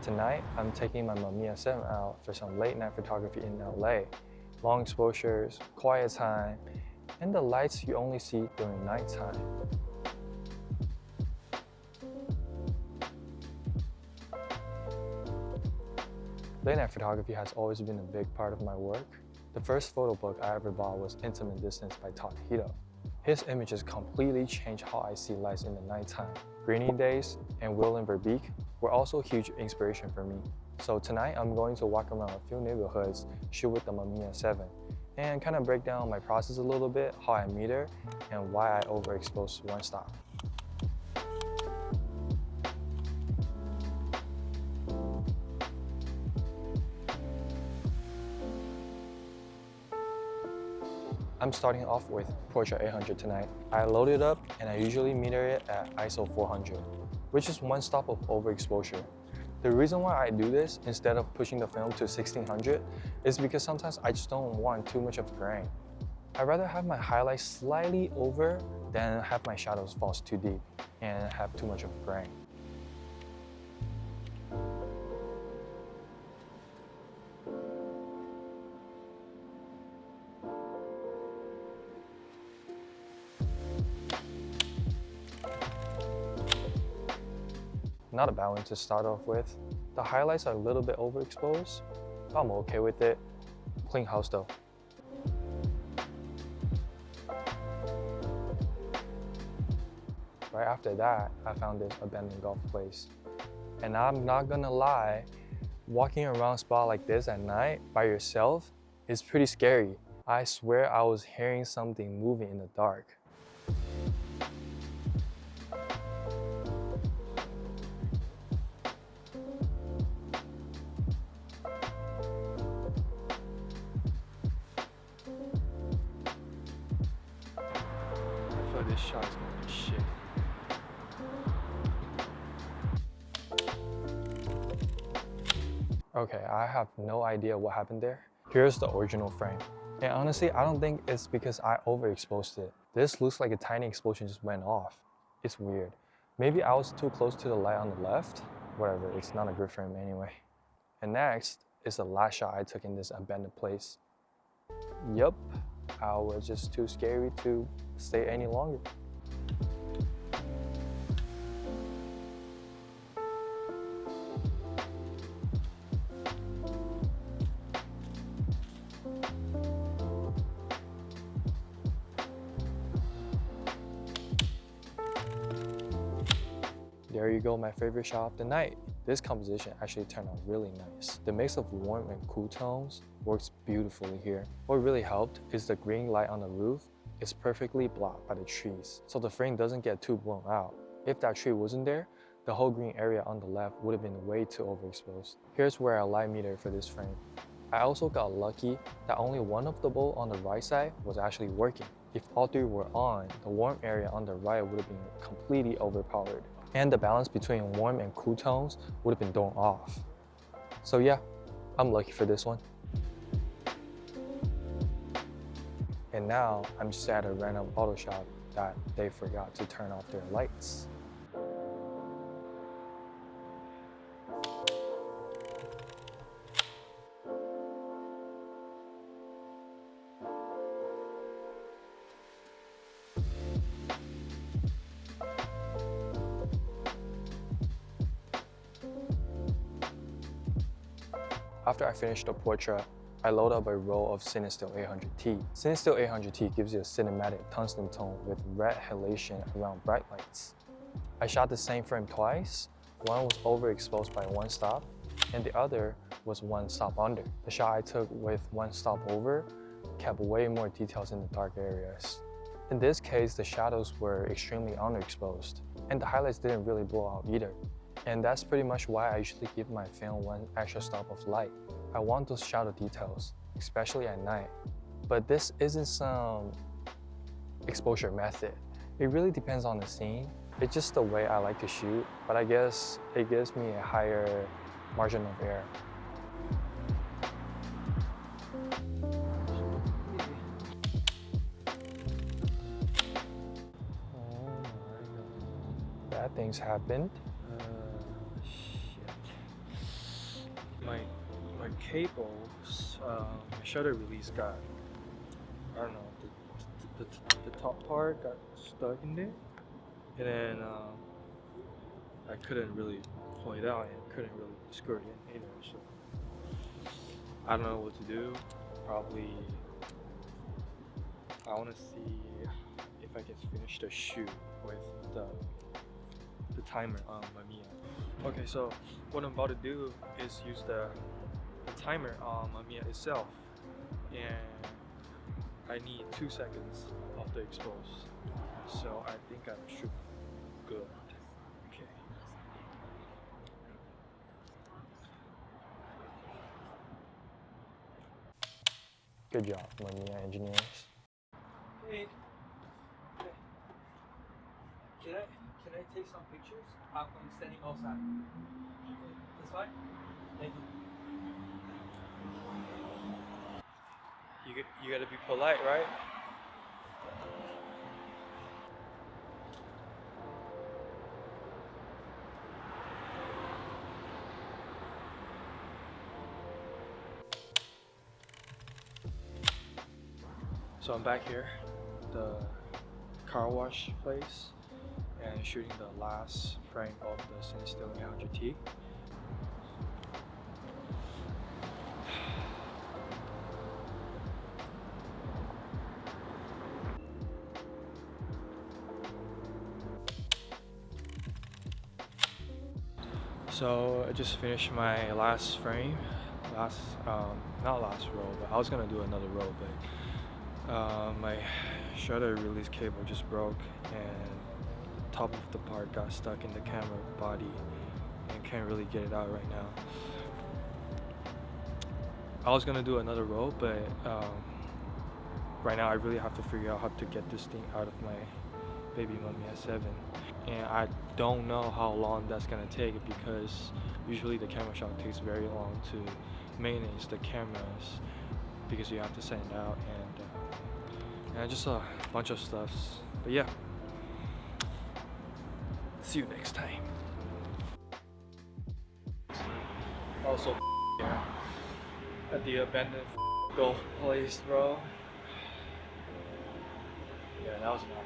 Tonight, I'm taking my Mamiya 7 out for some late night photography in LA. Long exposures, quiet time, and the lights you only see during nighttime. Late night photography has always been a big part of my work. The first photo book I ever bought was Intimate Distance by Todd Hito. His images completely changed how I see lights in the nighttime. Rainy Days and Willem Verbeek were also a huge inspiration for me. So tonight I'm going to walk around a few neighborhoods, shoot with the Mamiya 7, and kind of break down my process a little bit, how I meter, and why I overexpose one stop. I'm starting off with Portrait 800 tonight. I load it up and I usually meter it at ISO 400, which is one stop of overexposure. The reason why I do this instead of pushing the film to 1600 is because sometimes I just don't want too much of grain. I'd rather have my highlights slightly over than have my shadows fall too deep and have too much of grain. Not a bad one to start off with. The highlights are a little bit overexposed, but I'm okay with it. Clean house though. Right after that, I found this abandoned golf place. And I'm not gonna lie, walking around a spot like this at night by yourself is pretty scary. I swear I was hearing something moving in the dark. I feel like this shot is gonna be shit. Okay, I have no idea what happened there. Here's the original frame. And honestly, I don't think it's because I overexposed it. This looks like a tiny explosion just went off. It's weird. Maybe I was too close to the light on the left. Whatever, it's not a good frame anyway. And next is the last shot I took in this abandoned place. Yup, I was just too scary to stay any longer. There you go, my favorite shot of the night. This composition actually turned out really nice. The mix of warm and cool tones works beautifully here. What really helped is the green light on the roof is perfectly blocked by the trees, so the frame doesn't get too blown out. If that tree wasn't there, the whole green area on the left would have been way too overexposed. Here's where I light meter for this frame. I also got lucky that only one of the bulbs on the right side was actually working. If all three were on, the warm area on the right would have been completely overpowered, and the balance between warm and cool tones would have been thrown off. So yeah, I'm lucky for this one. And now I'm just at a random auto shop that they forgot to turn off their lights. After I finished the portrait, I load up a roll of Cinestill 800T. Cinestill 800T gives you a cinematic tungsten tone with red halation around bright lights. I shot the same frame twice. One was overexposed by one stop, and the other was one stop under. The shot I took with one stop over kept way more details in the dark areas. In this case, the shadows were extremely underexposed, and the highlights didn't really blow out either. And that's pretty much why I usually give my film one extra stop of light. I want those shadow details, especially at night. But this isn't some exposure method. It really depends on the scene. It's just the way I like to shoot, but I guess it gives me a higher margin of error. Oh my God. Bad things happened. Shit. cables, my shutter release got, I don't know, the top part got stuck in there, and then I couldn't really pull it out and couldn't really screw it in either. So I don't know what to do. Probably I want to see if I can finish the shoot with the timer on Mamiya. Okay, so what I'm about to do is use the timer on Mamiya itself, and I need 2 seconds of the expose. So I think I should be good. Okay. Good job, Mamiya engineers. Hey, can I take some pictures? I'm standing outside. That's fine. Thank you. You gotta be polite, right? So I'm back here, the car wash place, and shooting the last frame of the Cinestill 800T. So I just finished my last frame, not last row, but I was gonna do another row, but my shutter release cable just broke and top of the part got stuck in the camera body and can't really get it out right now. I was gonna do another row, but right now I really have to figure out how to get this thing out of my baby Mamiya 7, and I don't know how long that's gonna take because usually the camera shop takes very long to maintenance the cameras because you have to send it out and just a bunch of stuffs. But yeah, see you next time. Also yeah, at the abandoned golf place, bro. Yeah, that was enough.